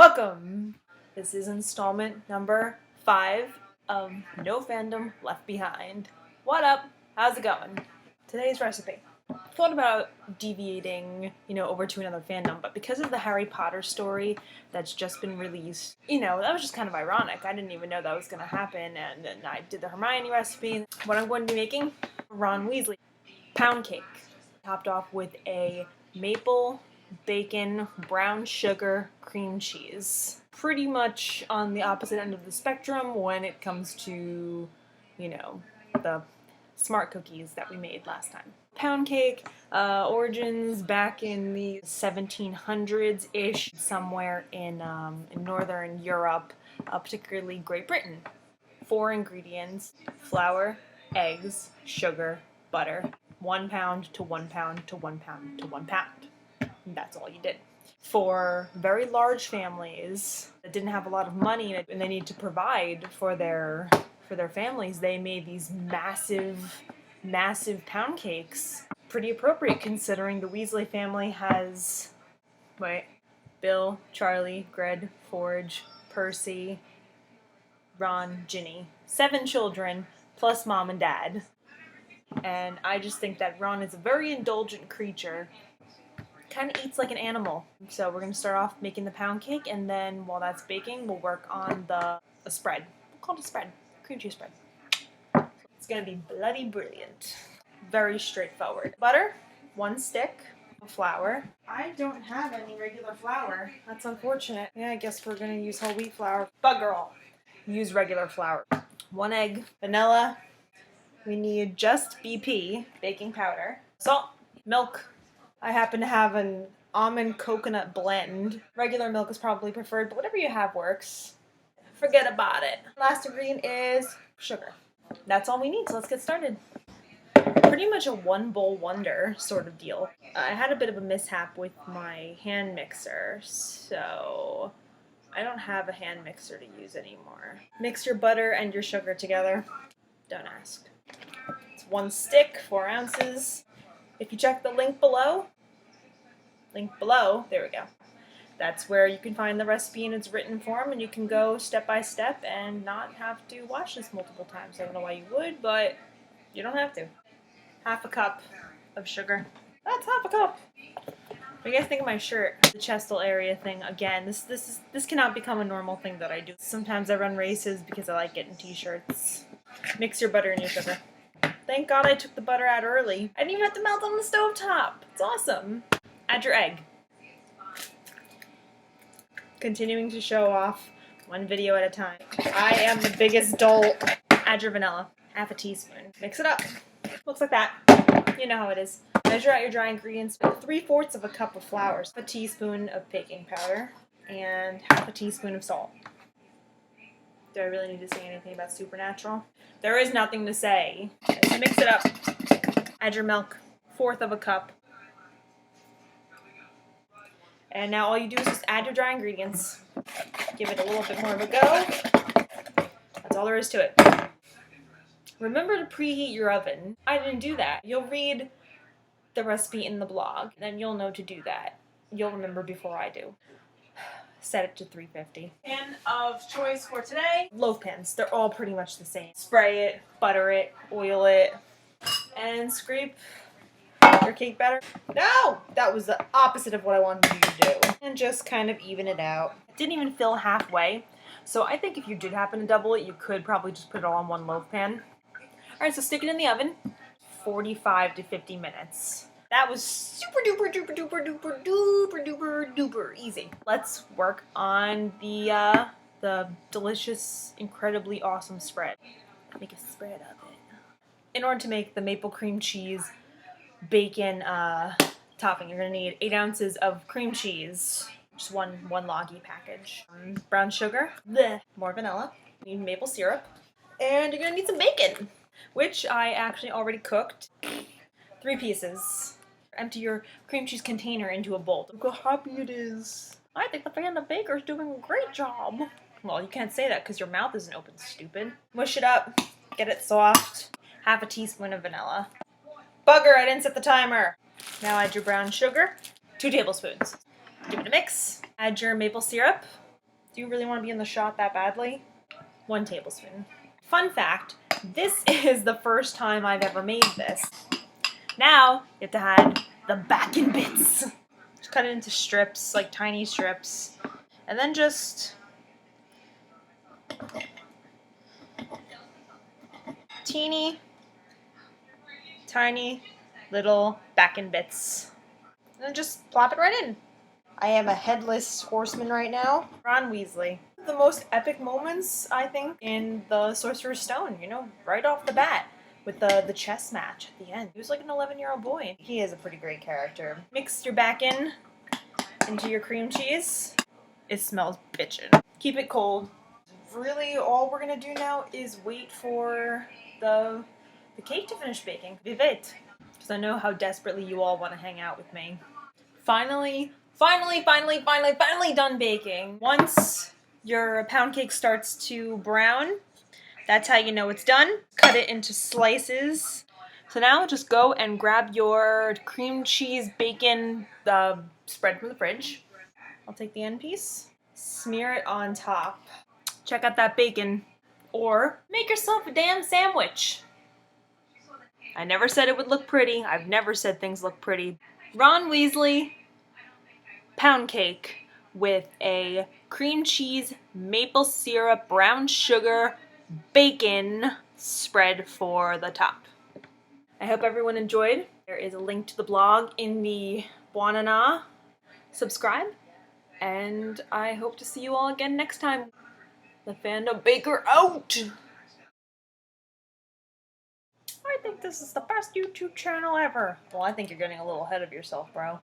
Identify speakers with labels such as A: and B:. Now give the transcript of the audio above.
A: Welcome! This is installment number 5 of No Fandom Left Behind. What up? How's it going? Today's recipe. Thought about deviating, over to another fandom, but because of the Harry Potter story that's just been released, that was just kind of ironic. I didn't even know that was going to happen, and then I did the Hermione recipe. What I'm going to be making, Ron Weasley Pound Cake. Topped off with a maple bacon, brown sugar, cream cheese. Pretty much on the opposite end of the spectrum when it comes to, the smart cookies that we made last time. Pound cake, origins back in the 1700s-ish, somewhere in Northern Europe, particularly Great Britain. 4 ingredients: flour, eggs, sugar, butter. 1 pound to 1 pound to 1 pound to 1 pound. And that's all you did. For very large families that didn't have a lot of money and they need to provide for their families, they made these massive pound cakes. Pretty appropriate considering the Weasley family has, Bill, Charlie, Greg, Forge, Percy, Ron, Ginny. 7 children plus mom and dad. And I just think that Ron is a very indulgent creature. Kind of eats like an animal. So we're going to start off making the pound cake, and then while that's baking, we'll work on the spread. We'll call it a spread. Cream cheese spread. It's going to be bloody brilliant. Very straightforward. Butter, 1 stick. Flour. I don't have any regular flour. That's unfortunate. Yeah, I guess we're going to use whole wheat flour. Bugger all. Use regular flour. 1 egg. Vanilla. We need just BP, baking powder. Salt. Milk. I happen to have an almond coconut blend. Regular milk is probably preferred, but whatever you have works. Forget about it. Last ingredient is sugar. That's all we need, so let's get started. Pretty much a one bowl wonder sort of deal. I had a bit of a mishap with my hand mixer, so I don't have a hand mixer to use anymore. Mix your butter and your sugar together. Don't ask. It's 1 stick, 4 ounces. If you check the link below, there we go. That's where you can find the recipe in its written form, and you can go step by step and not have to watch this multiple times. I don't know why you would, but you don't have to. 1/2 cup of sugar. That's 1/2 cup. What do you guys think of my shirt? The chestal area thing. Again, this cannot become a normal thing that I do. Sometimes I run races because I like getting t-shirts. Mix your butter and your sugar. Thank God I took the butter out early. I didn't even have to melt on the stovetop. It's awesome. Add your egg. Continuing to show off 1 video at a time. I am the biggest dolt. Add your vanilla. 1/2 teaspoon. Mix it up. Looks like that. You know how it is. Measure out your dry ingredients with 3/4 of a cup of flour, 1 teaspoon of baking powder, and 1/2 teaspoon of salt. Do I really need to say anything about supernatural? There is nothing to say. So mix it up. Add your milk. 1/4 of a cup. And now all you do is just add your dry ingredients. Give it a little bit more of a go. That's all there is to it. Remember to preheat your oven. I didn't do that. You'll read the recipe in the blog, and you'll know to do that. You'll remember before I do. Set it to 350. Pan of choice for today. Loaf pans. They're all pretty much the same. Spray it, butter it, oil it, and scrape your cake batter. No! That was the opposite of what I wanted you to do. And just kind of even it out. It didn't even fill halfway, so I think if you did happen to double it, you could probably just put it all on 1 loaf pan. Alright, so stick it in the oven. 45 to 50 minutes. That was super duper duper duper duper duper duper duper easy. Let's work on the delicious, incredibly awesome spread. Make a spread of it. In order to make the maple cream cheese bacon topping, you're gonna need 8 ounces of cream cheese, just one loggy package. Brown sugar, more vanilla. You need maple syrup, and you're gonna need some bacon, which I actually already cooked. 3 pieces. Empty your cream cheese container into a bowl. Look how happy it is. I think the Fandom Baker is doing a great job. Well, you can't say that because your mouth isn't open, stupid. Mush it up. Get it soft. 1/2 teaspoon of vanilla. Bugger, I didn't set the timer. Now add your brown sugar. 2 tablespoons. Give it a mix. Add your maple syrup. Do you really want to be in the shot that badly? 1 tablespoon. Fun fact, this is the first time I've ever made this. Now, you have to add the bacon bits. Just cut it into strips, like tiny strips. And then just teeny, tiny little bacon bits. And then just plop it right in. I am a headless horseman right now. Ron Weasley. The most epic moments, I think, in the Sorcerer's Stone, you know, right off the bat. With the chess match at the end. He was like an 11-year-old boy. He is a pretty great character. Mix your bacon into your cream cheese. It smells bitchin'. Keep it cold. Really, all we're gonna do now is wait for the cake to finish baking. Vivette. Because I know how desperately you all want to hang out with me. Finally done baking. Once your pound cake starts to brown, that's how you know it's done. Cut it into slices. So now just go and grab your cream cheese bacon spread from the fridge. I'll take the end piece. Smear it on top. Check out that bacon. Or make yourself a damn sandwich. I never said it would look pretty. I've never said things look pretty. Ron Weasley pound cake with a cream cheese, maple syrup, brown sugar, bacon spread for the top. I hope everyone enjoyed. There is a link to the blog in the Buonana. Subscribe, and I hope to see you all again next time. The Fandom Baker out! I think this is the best YouTube channel ever. Well, I think you're getting a little ahead of yourself, bro.